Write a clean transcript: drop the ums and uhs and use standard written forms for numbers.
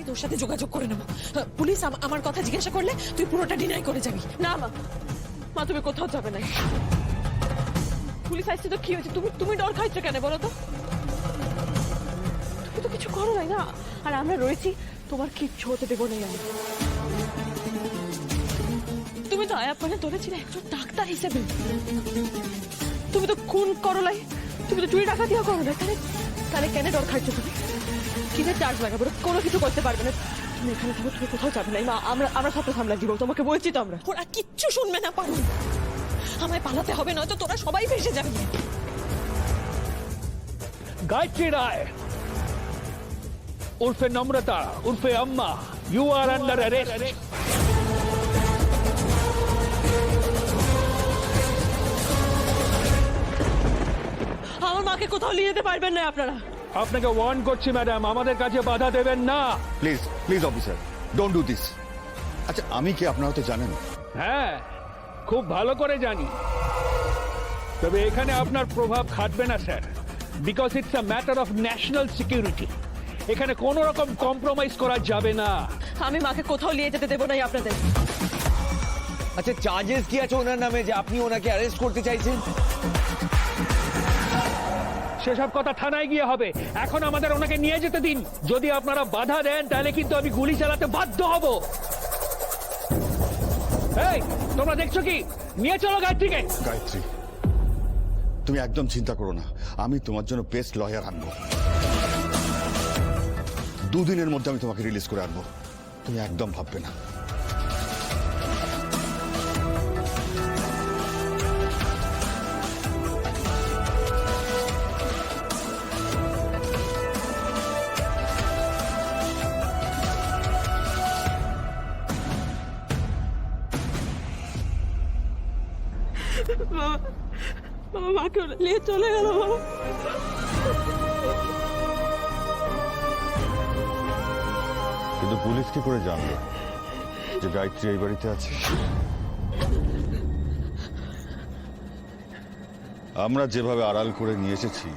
তোর সাথে যোগাযোগ করে নেবো। পুলিশ আমার কথা জিজ্ঞাসা করলে তুই পুরোটা ডিনাই করে যাবি। না মা, মা তুমি কোথাও যাবে না। পুলিশ আসছে তো কি হয়েছে? তুমি ডর খাইছো কেন বলো তো? তুমি তো কিছু করো নাই না, আর আমরা রয়েছি, তোমার কিচ্ছু হতে দেবো না আমি। তুমি তো আয়া পানে ধরেছিলে একজন ডাক্তার হিসেবে, তুমি তো খুন করো নাই, তুমি তো চুরি ডাকাতিও করো না, তাহলে তাহলে কেন ডর খাইছো তুমি? কিসের চার্জ লাগাবো? কোনো কিছু করতে পারবে না তুমি। এখানে থাকো, তুমি কোথাও যাবে না মা। আমরা সাথে সামলা দিব, তোমাকে বলছি তো আমরা। ওরা কিচ্ছু শুনবে না পারুল, আমায় পালাতে হবে, নয়তো তোরা সবাই ফেসে যাবি। গায়ত্রী রায় উর্ফে নম্রতা উর্ফে আম্মা, ইউ আর আন্ডার অ্যারেস্ট। আমার মাকে কোথাও নিয়ে যেতে পারবেন না আপনারা। আপনাকে ওয়ার্ন করছি ম্যাডাম, আমাদের কাছে বাধা দেবেন না। Please please officer, don't do this. আচ্ছা, আমি কি আপনারা হয়তো জানেন? হ্যাঁ, খুব ভালো করে জানি, তবে এখানে আপনার প্রভাব খাটবে না sir, because it's a matter of national security. এখানে কোনো রকম কম্প্রোমাইজ করা যাবে না। আমি মাকে কোথাও নিয়ে যেতে দেবো না আপনাদের। আচ্ছা, চার্জেস কি আছে ওনার নামে যে আপনি ওনাকে অ্যারেস্ট করতে চাইছেন? সেসব কথা থানায় গিয়ে হবে, এখন আমাদের ওনাকে নিয়ে যেতে দিন। যদি আপনারা বাধা দেন তাহলে কিন্তু আমি গুলি চালাতে বাধ্য হব। এই, তোমরা দেখছো কি? নিয়ে চলো গায়ত্রীকে। গায়ত্রী, তুমি একদম চিন্তা করো না, আমি তোমার জন্য বেস্ট লয়ার আনবো। 2 দিনের মধ্যে আমি তোমাকে রিলিজ করে আনবো, তুমি একদম ভাববে না। বাবা, মাকে নিয়ে চলে গেল বাবা। কিন্তু পুলিশ কি করে জানলো যে গায়ত্রী এই বাড়িতে আছে? আমরা যেভাবে আড়াল করে নিয়ে এসেছি